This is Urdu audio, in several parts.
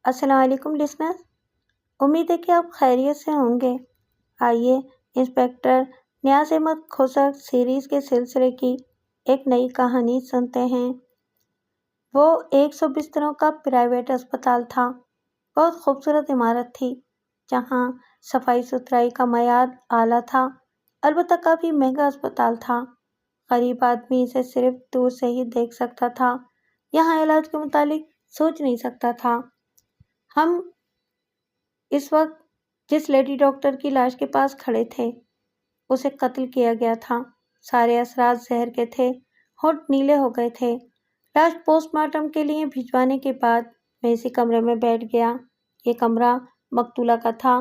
السلام علیکم لسنر، امید ہے کہ آپ خیریت سے ہوں گے۔ آئیے انسپیکٹر نیاز احمد کھوسر سیریز کے سلسلے کی ایک نئی کہانی سنتے ہیں۔ وہ 100 بستروں کا پرائیویٹ اسپتال تھا۔ بہت خوبصورت عمارت تھی جہاں صفائی ستھرائی کا معیار اعلیٰ تھا، البتہ کافی مہنگا اسپتال تھا۔ غریب آدمی اسے صرف دور سے ہی دیکھ سکتا تھا، یہاں علاج کے متعلق سوچ نہیں سکتا تھا۔ ہم اس وقت جس لیڈی ڈاکٹر کی لاش کے پاس کھڑے تھے، اسے قتل کیا گیا تھا۔ سارے اثرات زہر کے تھے، ہونٹ نیلے ہو گئے تھے۔ لاش پوسٹ مارٹم کے لیے بھجوانے کے بعد میں اسی کمرے میں بیٹھ گیا۔ یہ کمرہ مقتولہ کا تھا۔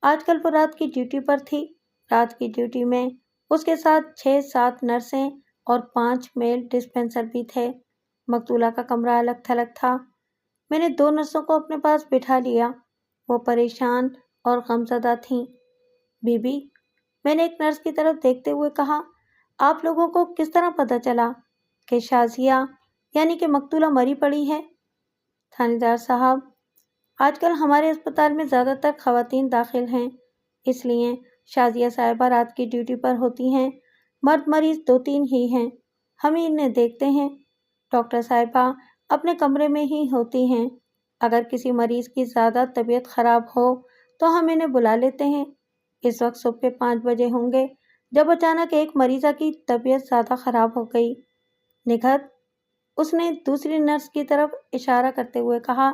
آج کل وہ رات کی ڈیوٹی پر تھی۔ رات کی ڈیوٹی میں اس کے ساتھ 6-7 نرسیں اور 5 میل ڈسپینسر بھی تھے۔ مقتولہ کا کمرہ الگ تھلگ تھا۔ میں نے 2 نرسوں کو اپنے پاس بٹھا لیا۔ وہ پریشان اور غمزدہ تھیں۔ بی بی، میں نے ایک نرس کی طرف دیکھتے ہوئے کہا، آپ لوگوں کو کس طرح پتہ چلا کہ شازیہ یعنی کہ مقتولہ مری پڑی ہے؟ تھانے دار صاحب، آج کل ہمارے اسپتال میں زیادہ تر خواتین داخل ہیں، اس لیے شازیہ صاحبہ رات کی ڈیوٹی پر ہوتی ہیں۔ مرد مریض 2-3 ہی ہیں، ہم ہی انہیں دیکھتے ہیں۔ ڈاکٹر صاحبہ اپنے کمرے میں ہی ہوتی ہیں۔ اگر کسی مریض کی زیادہ طبیعت خراب ہو تو ہم انہیں بلا لیتے ہیں۔ اس وقت صبح کے 5 بجے ہوں گے جب اچانک ایک مریضہ کی طبیعت زیادہ خراب ہو گئی۔ نگہت، اس نے دوسری نرس کی طرف اشارہ کرتے ہوئے کہا،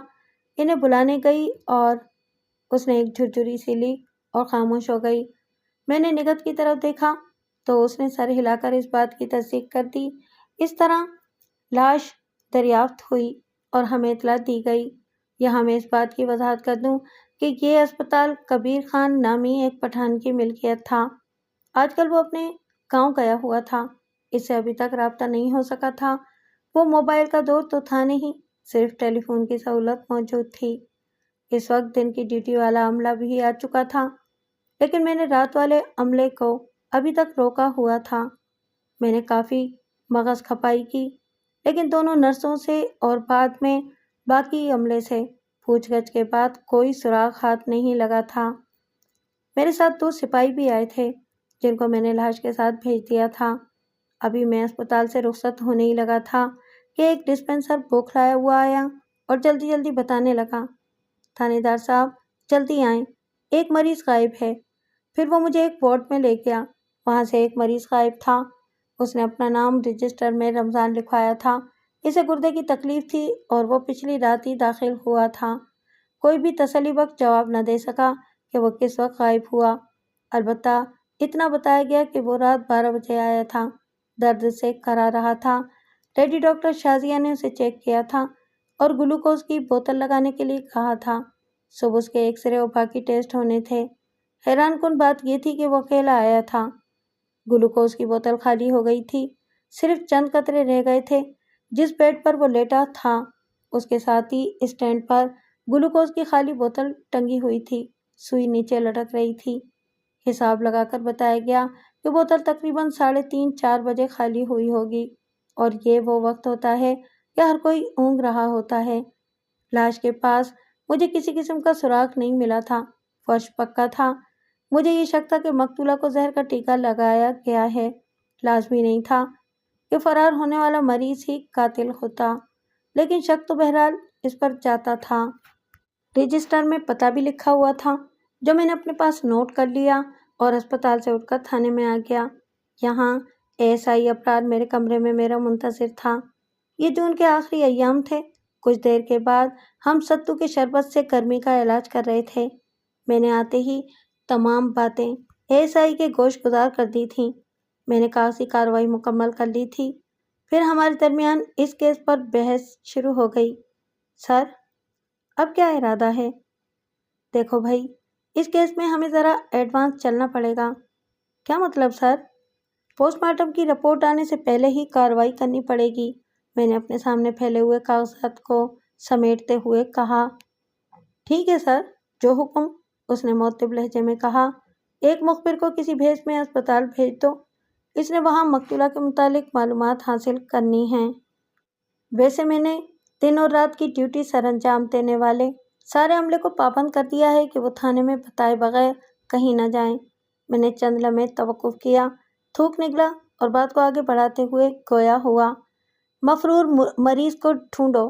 انہیں بلانے گئی اور اس نے ایک جھرجھری سی لی اور خاموش ہو گئی۔ میں نے نگہت کی طرف دیکھا تو اس نے سر ہلا کر اس بات کی تصدیق کر دی۔ اس طرح لاش دریافت ہوئی اور ہمیں اطلاع دی گئی۔ یہاں میں اس بات کی وضاحت کر دوں کہ یہ اسپتال کبیر خان نامی ایک پٹھان کی ملکیت تھا۔ آج کل وہ اپنے گاؤں گیا ہوا تھا، اس سے ابھی تک رابطہ نہیں ہو سکا تھا۔ وہ موبائل کا دور تو تھا نہیں، صرف ٹیلی فون کی سہولت موجود تھی۔ اس وقت دن کی ڈیوٹی والا عملہ بھی آ چکا تھا، لیکن میں نے رات والے عملے کو ابھی تک روکا ہوا تھا۔ میں نے کافی مغز کھپائی کی، لیکن دونوں نرسوں سے اور بعد میں باقی عملے سے پوچھ گچھ کے بعد کوئی سراغ ہاتھ نہیں لگا تھا۔ میرے ساتھ 2 سپاہی بھی آئے تھے جن کو میں نے لاش کے ساتھ بھیج دیا تھا۔ ابھی میں اسپتال سے رخصت ہونے ہی لگا تھا کہ ایک ڈسپینسر بوکھلایا ہوا آیا اور جلدی جلدی بتانے لگا، تھانے دار صاحب جلدی آئیں، ایک مریض غائب ہے۔ پھر وہ مجھے ایک وارڈ میں لے گیا، وہاں سے ایک مریض غائب تھا۔ اس نے اپنا نام رجسٹر میں رمضان لکھوایا تھا۔ اسے گردے کی تکلیف تھی اور وہ پچھلی رات ہی داخل ہوا تھا۔ کوئی بھی تسلی بخش جواب نہ دے سکا کہ وہ کس وقت غائب ہوا، البتہ اتنا بتایا گیا کہ وہ رات 12 بجے آیا تھا، درد سے کرا رہا تھا۔ لیڈی ڈاکٹر شازیہ نے اسے چیک کیا تھا اور گلوکوز کی بوتل لگانے کے لیے کہا تھا۔ صبح اس کے ایکس رے اور باقی ٹیسٹ ہونے تھے۔ حیران کن بات یہ تھی کہ وہ اکیلا آیا تھا۔ گلوکوز کی بوتل خالی ہو گئی تھی، صرف چند قطرے رہ گئے تھے۔ جس بیڈ پر وہ لیٹا تھا اس کے ساتھ ہی اسٹینڈ پر گلوکوز کی خالی بوتل ٹنگی ہوئی تھی، سوئی نیچے لٹک رہی تھی۔ حساب لگا کر بتایا گیا کہ بوتل تقریباً 3:30-4 بجے خالی ہوئی ہوگی، اور یہ وہ وقت ہوتا ہے کہ ہر کوئی اونگ رہا ہوتا ہے۔ لاش کے پاس مجھے کسی قسم کا سراغ نہیں ملا تھا، فرش پکا تھا۔ مجھے یہ شک تھا کہ مقتولہ کو زہر کا ٹیکہ لگایا گیا ہے، لازمی نہیں تھا کہ فرار ہونے والا مریض ہی قاتل ہوتا، لیکن شک تو بہرحال اس پر جاتا تھا۔ رجسٹر میں پتہ بھی لکھا ہوا تھا جو میں نے اپنے پاس نوٹ کر لیا اور اسپتال سے اٹھ کر تھانے میں آ گیا۔ یہاں ASI ابرار میرے کمرے میں میرا منتظر تھا۔ یہ جون کے آخری ایام تھے۔ کچھ دیر کے بعد ہم ستو کے شربت سے گرمی کا علاج کر رہے تھے۔ میں نے آتے ہی تمام باتیں ASI کے گوش گزار کر دی تھیں۔ میں نے کاغذی کارروائی مکمل کر لی تھی۔ پھر ہمارے درمیان اس کیس پر بحث شروع ہو گئی۔ سر، اب کیا ارادہ ہے؟ دیکھو بھائی، اس کیس میں ہمیں ذرا ایڈوانس چلنا پڑے گا۔ کیا مطلب سر؟ پوسٹ مارٹم کی رپورٹ آنے سے پہلے ہی کارروائی کرنی پڑے گی۔ میں نے اپنے سامنے پھیلے ہوئے کاغذات کو سمیٹتے ہوئے کہا۔ ٹھیک ہے سر، جو حکم، اس نے معتب لہجے میں کہا۔ ایک مخبر کو کسی بھیس میں اسپتال بھیج دو، اس نے وہاں مقتولہ کے متعلق معلومات حاصل کرنی ہیں۔ ویسے میں نے دن اور رات کی ڈیوٹی سر انجام دینے والے سارے عملے کو پابند کر دیا ہے کہ وہ تھانے میں بتائے بغیر کہیں نہ جائیں۔ میں نے چند لمحے توقف کیا، تھوک نکلا اور بات کو آگے بڑھاتے ہوئے گویا ہوا، مفرور مریض کو ڈھونڈو۔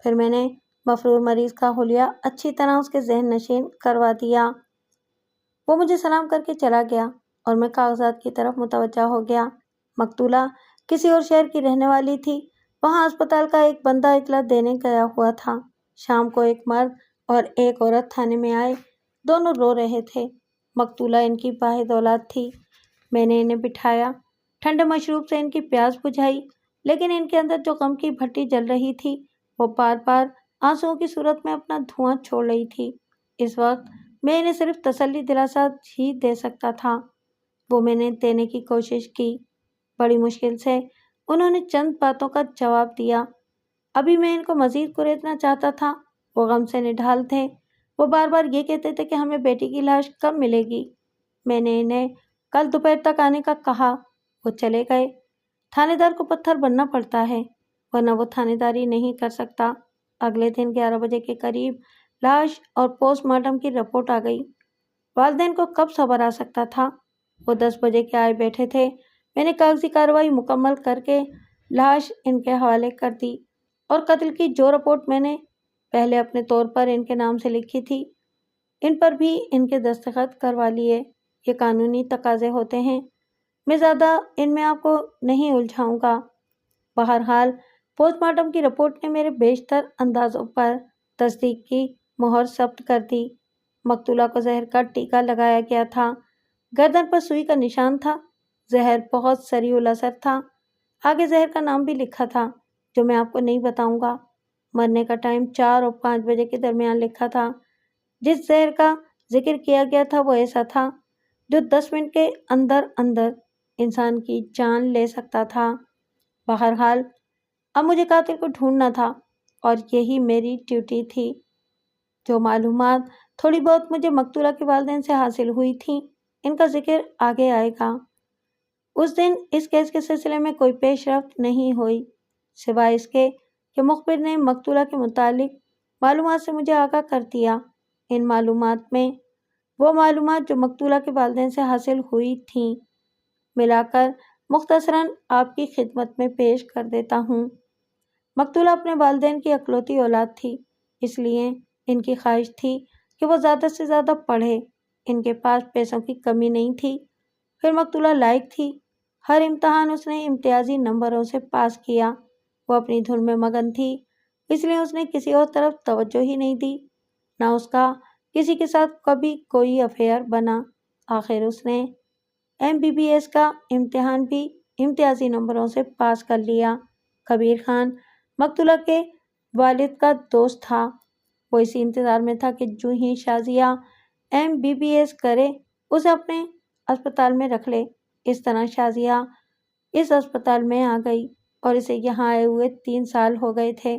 پھر میں نے مفرور مریض کا حلیہ اچھی طرح اس کے ذہن نشین کروا دیا۔ وہ مجھے سلام کر کے چلا گیا اور میں کاغذات کی طرف متوجہ ہو گیا۔ مقتولہ کسی اور شہر کی رہنے والی تھی۔ وہاں اسپتال کا ایک بندہ اطلاع دینے گیا ہوا تھا۔ شام کو ایک مرد اور ایک عورت تھانے میں آئے، دونوں رو رہے تھے۔ مقتولہ ان کی واحد اولاد تھی۔ میں نے انہیں بٹھایا، ٹھنڈے مشروب سے ان کی پیاس بجھائی، لیکن ان کے اندر جو غم کی بھٹی جل رہی تھی وہ بار بار آنسوؤں کی صورت میں اپنا دھواں چھوڑ رہی تھی۔ اس وقت میں انہیں صرف تسلی دلاسا ہی دے سکتا تھا۔ وہ میں نے دینے کی کوشش کی۔ بڑی مشکل سے انہوں نے چند باتوں کا جواب دیا۔ ابھی میں ان کو مزید کریدنا چاہتا تھا۔ وہ غم سے نڈھال تھے۔ وہ بار بار یہ کہتے تھے کہ ہمیں بیٹی کی لاش کب ملے گی۔ میں نے انہیں کل دوپہر تک آنے کا کہا۔ وہ چلے گئے۔ تھانے دار کو پتھر بننا پڑتا ہے، ورنہ وہ تھانے داری نہیں کر سکتا۔ اگلے دن 11 بجے کے قریب لاش اور پوسٹ مارٹم کی رپورٹ آ گئی۔ والدین کو کب صبر آ سکتا تھا؟ وہ 10 بجے کے آئے بیٹھے تھے۔ میں نے کاغذی کارروائی مکمل کر کے لاش ان کے حوالے کر دی اور قتل کی جو رپورٹ میں نے پہلے اپنے طور پر ان کے نام سے لکھی تھی، ان پر بھی ان کے دستخط کروا لیے۔ یہ قانونی تقاضے ہوتے ہیں۔ میں زیادہ ان میں آپ کو نہیں الجھاؤں گا۔ بہرحال پوسٹ مارٹم کی رپورٹ نے میرے بیشتر اندازوں پر تصدیق کی مہر ثبت کر دی۔ مقتولہ کو زہر کا ٹیکہ لگایا گیا تھا۔ گردن پر سوئی کا نشان تھا۔ زہر بہت سریع الاثر تھا۔ آگے زہر کا نام بھی لکھا تھا جو میں آپ کو نہیں بتاؤں گا۔ مرنے کا ٹائم 4 اور 5 بجے کے درمیان لکھا تھا۔ جس زہر کا ذکر کیا گیا تھا وہ ایسا تھا جو 10 منٹ کے اندر اندر انسان کی جان لے سکتا تھا۔ بہرحال اب مجھے قاتل کو ڈھونڈنا تھا اور یہی میری ڈیوٹی تھی۔ جو معلومات تھوڑی بہت مجھے مقتولہ کے والدین سے حاصل ہوئی تھیں، ان کا ذکر آگے آئے گا۔ اس دن اس کیس کے سلسلے میں کوئی پیش رفت نہیں ہوئی، سوائے اس کے کہ مخبر نے مقتولہ کے متعلق معلومات سے مجھے آگاہ کر دیا۔ ان معلومات میں وہ معلومات جو مقتولہ کے والدین سے حاصل ہوئی تھیں ملا کر مختصراً آپ کی خدمت میں پیش کر دیتا ہوں۔ مقتولہ اپنے والدین کی اکلوتی اولاد تھی، اس لیے ان کی خواہش تھی کہ وہ زیادہ سے زیادہ پڑھے۔ ان کے پاس پیسوں کی کمی نہیں تھی۔ پھر مقتولہ لائق تھی۔ ہر امتحان اس نے امتیازی نمبروں سے پاس کیا۔ وہ اپنی دھن میں مگن تھی، اس لیے اس نے کسی اور طرف توجہ ہی نہیں دی۔ نہ اس کا کسی کے ساتھ کبھی کوئی افیئر بنا۔ آخر اس نے MBBS کا امتحان بھی امتیازی نمبروں سے پاس کر لیا۔ کبیر خان مقتولہ کے والد کا دوست تھا۔ وہ اسی انتظار میں تھا کہ جو ہی شازیہ MBBS کرے اسے اپنے اسپتال میں رکھ لے۔ اس طرح شازیہ اس اسپتال میں آ گئی اور اسے یہاں آئے ہوئے 3 سال ہو گئے تھے۔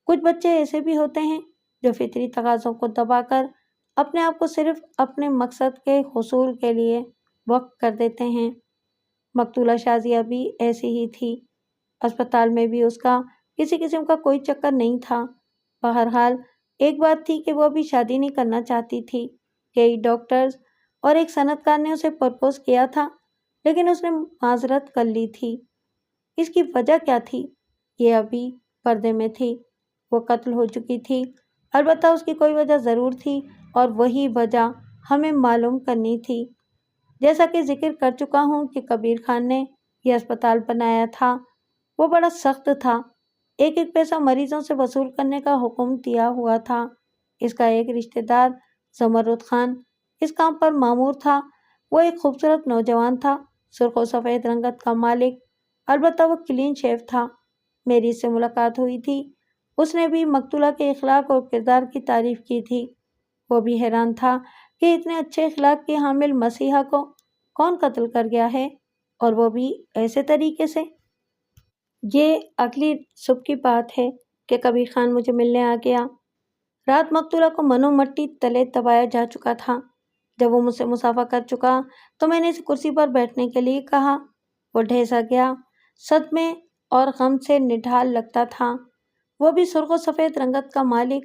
کچھ بچے ایسے بھی ہوتے ہیں جو فطری تقاضوں کو دبا کر اپنے آپ کو صرف اپنے مقصد کے حصول کے لیے وقف کر دیتے ہیں۔ مقتولہ شازیہ بھی ایسی ہی تھی۔ اسپتال میں بھی اس کا کسی قسم کا کوئی چکر نہیں تھا۔ بہرحال ایک بات تھی کہ وہ ابھی شادی نہیں کرنا چاہتی تھی۔ کئی ڈاکٹرز اور ایک صنعت کار نے اسے پرپوز کیا تھا، لیکن اس نے معذرت کر لی تھی۔ اس کی وجہ کیا تھی؟ یہ ابھی پردے میں تھی۔ وہ قتل ہو چکی تھی، البتہ اس کی کوئی وجہ ضرور تھی اور وہی وجہ ہمیں معلوم کرنی تھی۔ جیسا کہ ذکر کر چکا ہوں کہ کبیر خان نے یہ اسپتال بنایا تھا، وہ بڑا سخت تھا۔ ایک ایک پیسہ مریضوں سے وصول کرنے کا حکم دیا ہوا تھا۔ اس کا ایک رشتہ دار زمرد خان اس کام پر مامور تھا۔ وہ ایک خوبصورت نوجوان تھا، سرخ و سفید رنگت کا مالک، البتہ وہ کلین شیو تھا۔ میری اس سے ملاقات ہوئی تھی۔ اس نے بھی مقتولہ کے اخلاق اور کردار کی تعریف کی تھی۔ وہ بھی حیران تھا کہ اتنے اچھے اخلاق کی حامل مسیحا کو کون قتل کر گیا ہے، اور وہ بھی ایسے طریقے سے۔ یہ اگلی صبح کی بات ہے کہ کبیر خان مجھے ملنے آ گیا۔ رات مقتولہ کو منو مٹی تلے دبایا جا چکا تھا۔ جب وہ مجھ سے مصافحہ کر چکا تو میں نے اسے کرسی پر بیٹھنے کے لیے کہا۔ وہ ڈھیسا گیا، صدمے اور غم سے نڈھال لگتا تھا۔ وہ بھی سرخ و سفید رنگت کا مالک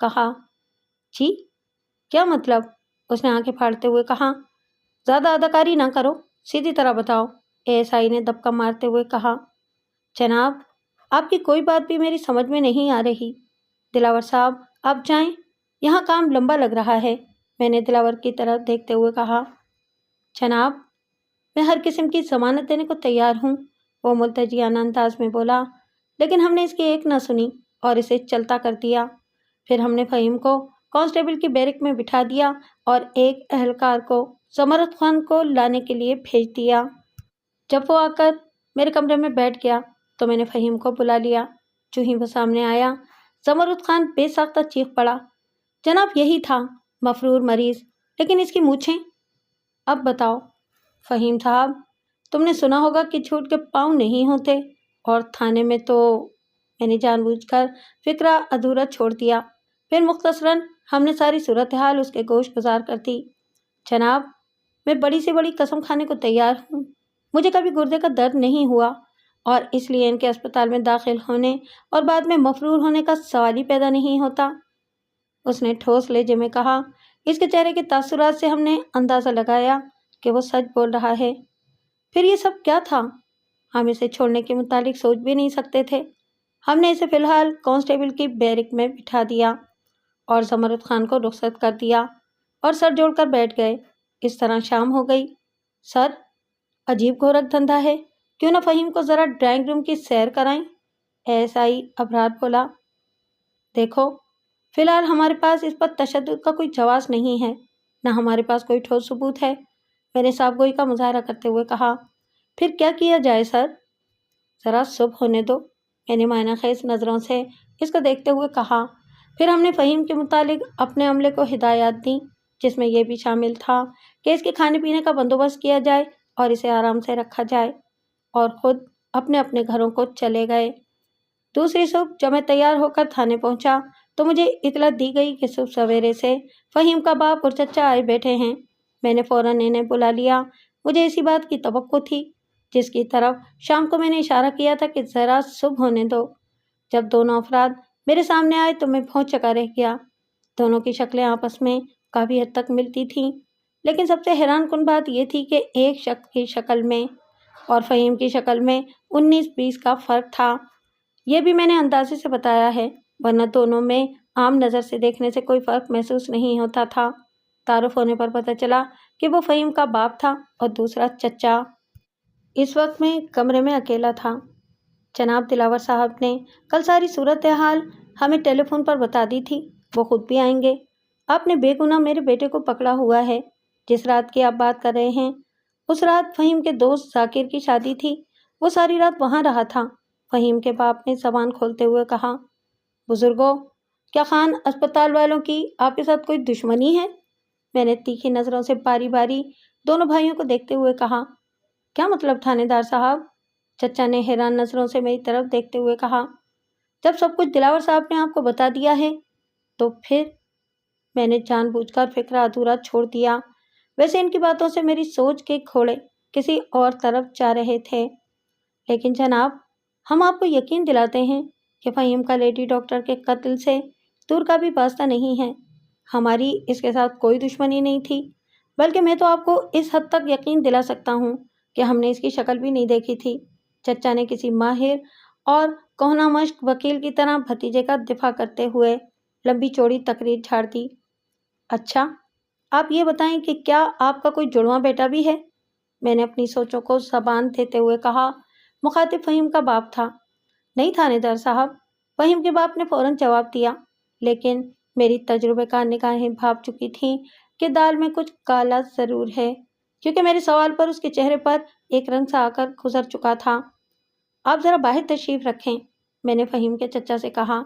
کہا۔ جی کیا مطلب؟ اس نے آنکھیں پھاڑتے ہوئے کہا۔ زیادہ اداکاری نہ کرو، سیدھی طرح بتاؤ، ASI نے دبکا مارتے ہوئے کہا۔ جناب آپ کی کوئی بات بھی میری سمجھ میں نہیں آ رہی۔ دلاور صاحب آپ جائیں، یہاں کام لمبا لگ رہا ہے، میں نے دلاور کی طرف دیکھتے ہوئے کہا۔ جناب میں ہر قسم کی ضمانت دینے کو تیار ہوں، وہ ملتجیانہ انداز میں بولا، لیکن ہم نے اس کی ایک نہ سنی اور اسے چلتا کر دیا۔ پھر ہم نے فہیم کو کانسٹیبل کی بیرک میں بٹھا دیا اور ایک اہلکار کو زمرد خان کو لانے کے لیے بھیج دیا۔ جب وہ آ کر میرے کمرے میں بیٹھ گیا تو میں نے فہیم کو بلا لیا۔ جو ہی وہ سامنے آیا، زمرد خان بے ساختہ چیخ پڑا، جناب یہی تھا، مفرور مریض، لیکن اس کی مونچھیں۔ اب بتاؤ فہیم صاحب، تم نے سنا ہوگا کہ جھوٹ کے پاؤں نہیں ہوتے، اور تھانے میں تو… میں نے جان بوجھ کر فقرہ ادھورا چھوڑ دیا۔ پھر مختصراً ہم نے ساری صورتحال اس کے گوش گزار کر دی۔ جناب میں بڑی سے بڑی قسم کھانے کو تیار ہوں، مجھے کبھی گردے کا درد نہیں ہوا، اور اس لیے ان کے اسپتال میں داخل ہونے اور بعد میں مفرور ہونے کا سوال ہی پیدا نہیں ہوتا۔ اس نے ٹھوس لہجے میں کہا۔ اس کے چہرے کے تاثرات سے ہم نے اندازہ لگایا کہ وہ سچ بول رہا ہے۔ پھر یہ سب کیا تھا؟ ہم اسے چھوڑنے کے متعلق سوچ بھی نہیں سکتے تھے۔ ہم نے اسے فی الحال کانسٹیبل کی بیرک میں بٹھا دیا اور زمرد خان کو رخصت کر دیا اور سر جوڑ کر بیٹھ گئے۔ اس طرح شام ہو گئی۔ سر عجیب گورکھ دھندا ہے، کیوں نہ فہیم کو ذرا ڈرائنگ روم کی سیر کرائیں؟ ASI ابرار بولا۔ دیکھو فی الحال ہمارے پاس اس پر تشدد کا کوئی جواز نہیں ہے، نہ ہمارے پاس کوئی ٹھوس ثبوت ہے، میں نے صاف گوئی کا مظاہرہ کرتے ہوئے کہا۔ پھر کیا کیا جائے سر؟ ذرا صبح ہونے دو، میں نے معنی خیز نظروں سے اس کو دیکھتے ہوئے کہا۔ پھر ہم نے فہیم کے متعلق اپنے عملے کو ہدایات دیں، جس میں یہ بھی شامل تھا کہ اس کے کھانے پینے کا بندوبست کیا جائے اور اسے آرام سے رکھا جائے، اور خود اپنے اپنے گھروں کو چلے گئے۔ دوسری صبح جب میں تیار ہو کر تھانے پہنچا تو مجھے اطلاع دی گئی کہ صبح سویرے سے فہیم کا باپ اور چچا آئے بیٹھے ہیں۔ میں نے فوراً انہیں بلا لیا۔ مجھے اسی بات کی توقع تھی جس کی طرف شام کو میں نے اشارہ کیا تھا کہ ذرا صبح ہونے دو۔ جب دونوں افراد میرے سامنے آئے تو میں بہت چکا رہ گیا۔ دونوں کی شکلیں آپس میں کافی حد تک ملتی تھیں، لیکن سب سے حیران کن بات یہ تھی کہ ایک شخص کی شکل میں اور فہیم کی شکل میں 19-20 کا فرق تھا۔ یہ بھی میں نے اندازے سے بتایا ہے، ورنہ دونوں میں عام نظر سے دیکھنے سے کوئی فرق محسوس نہیں ہوتا تھا۔ تعارف ہونے پر پتہ چلا کہ وہ فہیم کا باپ تھا اور دوسرا چچا۔ اس وقت میں کمرے میں اکیلا تھا۔ جناب دلاور صاحب نے کل ساری صورتحال ہمیں ٹیلی فون پر بتا دی تھی، وہ خود بھی آئیں گے۔ آپ نے بے گناہ میرے بیٹے کو پکڑا ہوا ہے۔ جس رات کی آپ بات کر رہے ہیں، اس رات فہیم کے دوست ذاکر کی شادی تھی، وہ ساری رات وہاں رہا تھا۔ فہیم کے باپ نے زبان کھولتے ہوئے کہا۔ بزرگوں، کیا خان اسپتال والوں کی آپ کے ساتھ کوئی دشمنی ہے؟ میں نے تیکھی نظروں سے باری باری دونوں بھائیوں کو دیکھتے ہوئے کہا۔ کیا مطلب تھانے دار صاحب؟ چچا نے حیران نظروں سے میری طرف دیکھتے ہوئے کہا۔ جب سب کچھ دلاور صاحب نے آپ کو بتا دیا ہے تو پھر… میں نے جان بوجھ کر فقرہ ادھورا چھوڑ دیا۔ ویسے ان کی باتوں سے میری سوچ کے گھوڑے کسی اور طرف جا رہے تھے۔ لیکن جناب ہم آپ کو یقین دلاتے ہیں کہ فہیم کا لیڈی ڈاکٹر کے قتل سے دور کا بھی واسطہ نہیں ہے۔ ہماری اس کے ساتھ کوئی دشمنی نہیں تھی، بلکہ میں تو آپ کو اس حد تک یقین دلا سکتا ہوں کہ ہم نے اس کی شکل بھی نہیں دیکھی تھی۔ چچا نے کسی ماہر اور کہنہ مشق وکیل کی طرح بھتیجے کا دفاع کرتے ہوئے لمبی چوڑی تقریر جھاڑ دی۔ اچھا آپ یہ بتائیں کہ کیا آپ کا کوئی جڑواں بیٹا بھی ہے؟ میں نے اپنی سوچوں کو زبان دیتے ہوئے کہا۔ مخاطب فہیم کا باپ تھا۔ نہیں تھانے دار صاحب، فہیم کے باپ نے فوراً جواب دیا، لیکن میری تجربے کار نگاہیں بھاپ چکی تھیں کہ دال میں کچھ کالا ضرور ہے، کیونکہ میرے سوال پر اس کے چہرے پر ایک رنگ سا آ کر گزر چکا تھا۔ آپ ذرا باہر تشریف رکھیں، میں نے فہیم کے چچا سے کہا۔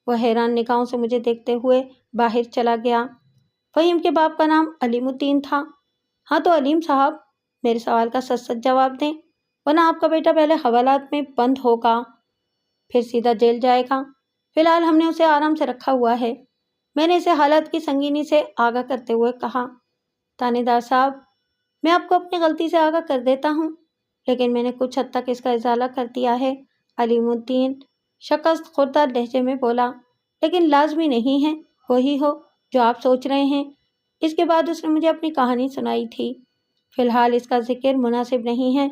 وہ حیران نگاہوں سے مجھے دیکھتے ہوئے باہر چلا گیا۔ فہیم کے باپ کا نام علیم الدین تھا۔ ہاں تو علیم صاحب، میرے سوال کا سچ سچ جواب دیں، ورنہ آپ کا بیٹا پہلے حوالات میں بند ہوگا، پھر سیدھا جیل جائے گا۔ فی الحال ہم نے اسے آرام سے رکھا ہوا ہے، میں نے اسے حالات کی سنگینی سے آگاہ کرتے ہوئے کہا۔ تھانے دار صاحب، میں آپ کو اپنی غلطی سے آگاہ کر دیتا ہوں، لیکن میں نے کچھ حد تک اس کا ازالہ کر دیا ہے، علیم الدین شکست خوردہ لہجے میں بولا، لیکن لازمی نہیں ہے وہی ہو جو آپ سوچ رہے ہیں۔ اس کے بعد اس نے مجھے اپنی کہانی سنائی تھی۔ فی الحال اس کا ذکر مناسب نہیں ہے۔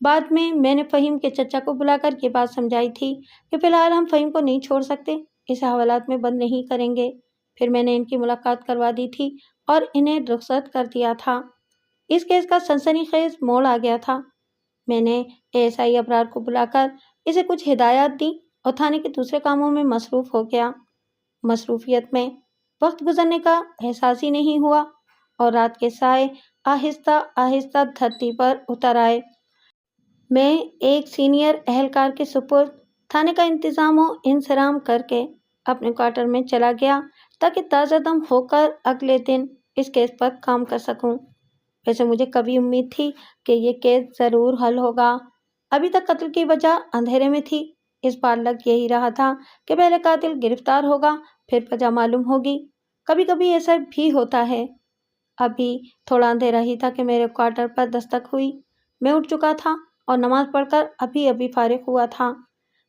بعد میں نے فہیم کے چچا کو بلا کر یہ بات سمجھائی تھی کہ فی الحال ہم فہیم کو نہیں چھوڑ سکتے، اسے حوالات میں بند نہیں کریں گے۔ پھر میں نے ان کی ملاقات کروا دی تھی اور انہیں رخصت کر دیا تھا۔ اس کیس کا سنسنی خیز موڑ آ گیا تھا۔ میں نے ASI ابرار کو بلا کر اسے کچھ ہدایات دی اور تھانے کے دوسرے کاموں میں مصروف ہو گیا۔ مصروفیت میں وقت گزرنے کا احساس ہی نہیں ہوا اور رات کے سائے آہستہ آہستہ دھرتی پر اتر آئے۔ میں ایک سینئر اہلکار کے سپرد تھانے کا انتظام و انصرام کر کے اپنے کوارٹر میں چلا گیا تاکہ تازہ دم ہو کر اگلے دن اس کیس پر کام کر سکوں۔ ویسے مجھے کبھی امید تھی کہ یہ کیس ضرور حل ہوگا۔ ابھی تک قتل کی وجہ اندھیرے میں تھی۔ اس بار لگ یہی رہا تھا کہ پہلے قاتل گرفتار ہوگا پھر وجہ معلوم ہوگی۔ کبھی کبھی ایسا بھی ہوتا ہے۔ ابھی تھوڑا اندھیرا ہی تھا کہ میرے کوارٹر پر دستک ہوئی۔ میں اٹھ چکا تھا اور نماز پڑھ کر ابھی فارغ ہوا تھا۔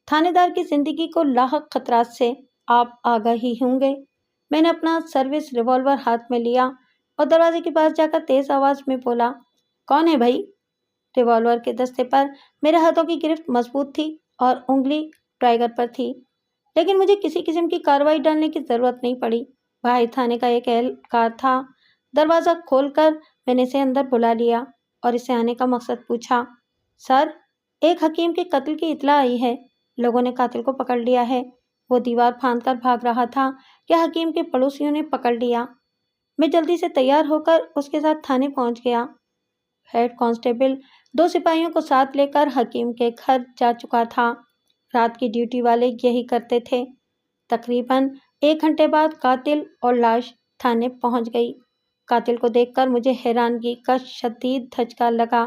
تھانے دار کی زندگی کو لاحق خطرات سے آپ آگاہ ہی ہوں گے۔ میں نے اپنا سروس ریوالور ہاتھ میں لیا اور دروازے کے پاس جا کر تیز آواز میں بولا، کون ہے بھائی؟ ریوالور کے دستے پر میرے ہاتھوں کی گرفت مضبوط تھی اور انگلی ٹرائگر پر تھی، لیکن مجھے کسی قسم کی کارروائی ڈالنے کی ضرورت نہیں پڑی۔ باہر تھانے کا ایک اہلکار تھا۔ دروازہ کھول کر میں نے اسے اندر بلا لیا اور اس سے آنے کا مقصد پوچھا۔ سر، ایک حکیم کے قتل کی اطلاع آئی ہے۔ لوگوں نے قاتل کو پکڑ لیا ہے۔ وہ دیوار پھاند کر بھاگ رہا تھا کہ حکیم کے پڑوسیوں نے پکڑ لیا۔ میں جلدی سے تیار ہو کر اس کے ساتھ تھانے پہنچ گیا۔ ہیڈ کانسٹیبل 2 سپاہیوں کو ساتھ لے کر حکیم کے گھر جا چکا تھا۔ رات کی ڈیوٹی والے یہی کرتے تھے۔ تقریباً 1 گھنٹے بعد قاتل اور لاش تھانے پہنچ گئی۔ قاتل کو دیکھ کر مجھے حیرانگی کا شدید دھچکا لگا۔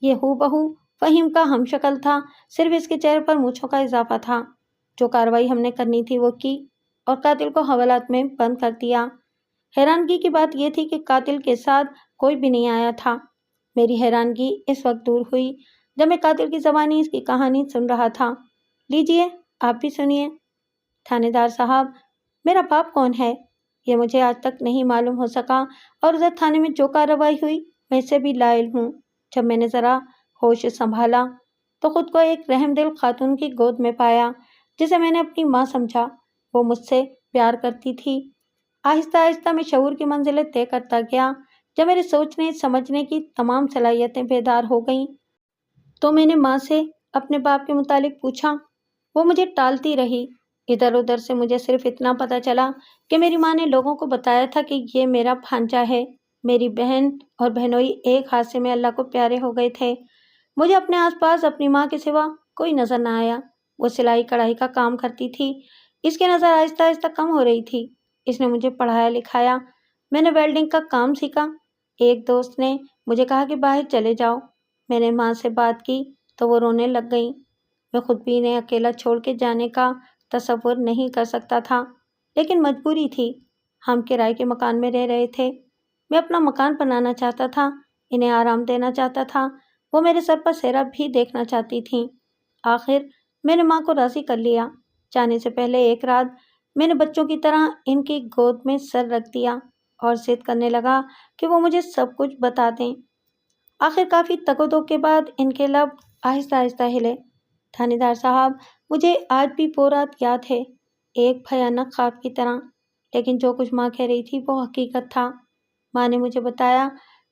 یہ ہو بہو فہیم کا ہم شکل تھا، صرف اس کے چہرے پر مونچھوں کا اضافہ تھا۔ جو کارروائی ہم نے کرنی تھی وہ کی اور قاتل کو حوالات میں بند کر دیا۔ حیرانگی کی بات یہ تھی کہ قاتل کے ساتھ کوئی بھی نہیں آیا تھا۔ میری حیرانگی اس وقت دور ہوئی جب میں قاتل کی زبانی اس کی کہانی سن رہا تھا۔ لیجئے، آپ بھی سنیے۔ تھانے دار صاحب، میرا باپ کون ہے یہ مجھے آج تک نہیں معلوم ہو سکا اور ادھر تھانے میں جو کارروائی ہوئی میں اس سے بھی لا علم ہوں۔ جب میں نے ذرا ہوش سنبھالا تو خود کو ایک رحم دل خاتون کی گود میں پایا جسے میں نے اپنی ماں سمجھا۔ وہ مجھ سے پیار کرتی تھی۔ آہستہ آہستہ میں شعور کی منزلیں طے کرتا گیا۔ جب میرے سوچنے سمجھنے کی تمام صلاحیتیں بیدار ہو گئیں تو میں نے ماں سے اپنے باپ کے متعلق پوچھا۔ وہ مجھے ٹالتی رہی۔ ادھر ادھر سے مجھے صرف اتنا پتہ چلا کہ میری ماں نے لوگوں کو بتایا تھا کہ یہ میرا بھانجا ہے۔ میری بہن اور بہنوئی ایک حادثے میں اللہ کو پیارے ہو گئے تھے۔ مجھے اپنے آس پاس اپنی ماں کے سوا کوئی نظر نہ آیا۔ وہ سلائی کڑھائی کا کام کرتی تھی۔ اس کی نظر آہستہ آہستہ کم ہو رہی تھی۔ اس نے مجھے پڑھایا لکھایا۔ میں نے ویلڈنگ کا کام سیکھا۔ ایک دوست نے مجھے کہا کہ باہر چلے جاؤ۔ میں نے ماں سے بات کی تو وہ رونے لگ گئیں۔ میں خود بھی انہیں اکیلا چھوڑ کے جانے کا تصور نہیں کر سکتا تھا، لیکن مجبوری تھی۔ ہم کرائے کے مکان میں رہ رہے تھے۔ میں اپنا مکان بنانا چاہتا تھا، انہیں آرام دینا چاہتا تھا۔ وہ میرے سر پر سہرا بھی دیکھنا چاہتی تھیں۔ آخر میں نے ماں کو راضی کر لیا۔ جانے سے پہلے ایک رات میں نے بچوں کی طرح ان کی گود میں سر رکھ دیا اور ضد کرنے لگا کہ وہ مجھے سب کچھ بتا دیں۔ آخر کافی تگ و دو کے بعد ان کے لب آہستہ آہستہ ہلے۔ تھانے دار صاحب، مجھے آج بھی وہ رات یاد ہے، ایک بھیانک خواب کی طرح، لیکن جو کچھ ماں کہہ رہی تھی وہ حقیقت تھا۔ ماں نے مجھے بتایا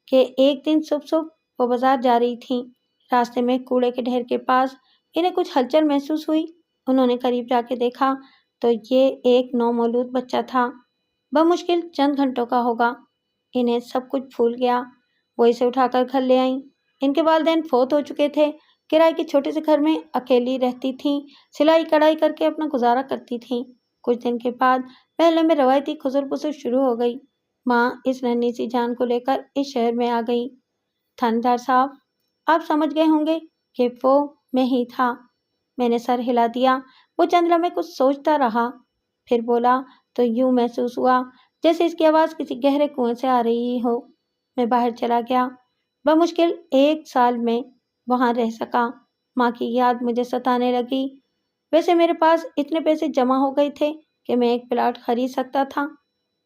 کہ ایک دن صبح وہ بازار جا رہی تھیں۔ راستے میں کوڑے کے ڈھیر کے پاس انہیں کچھ ہلچل محسوس ہوئی۔ انہوں نے قریب جا کے دیکھا تو یہ ایک نومولود بچہ تھا، بمشکل چند گھنٹوں کا ہوگا۔ انہیں سب کچھ بھول گیا۔ وہ اسے اٹھا کر گھر لے آئیں۔ ان کے والدین فوت ہو چکے تھے۔ کرائے کے چھوٹے سے گھر میں اکیلی رہتی تھیں، سلائی کڑھائی کر کے اپنا گزارا کرتی تھیں۔ کچھ دن کے بعد محلے میں روایتی خزر پسر شروع ہو گئی۔ ماں اس ننھی سی جان کو لے کر اس شہر میں آ گئیں۔ تھانے دار صاحب، آپ سمجھ گئے ہوں گے کہ وہ میں ہی تھا۔ میں نے سر ہلا دیا۔ وہ چند لمحے کچھ سوچتا رہا، پھر بولا تو یوں محسوس ہوا جیسے اس کی آواز کسی گہرے کنویں سے آ رہی ہو۔ میں باہر چلا گیا۔ بمشکل 1 سال میں وہاں رہ سکا۔ ماں کی یاد مجھے ستانے لگی۔ ویسے میرے پاس اتنے پیسے جمع ہو گئے تھے کہ میں ایک پلاٹ خرید سکتا تھا۔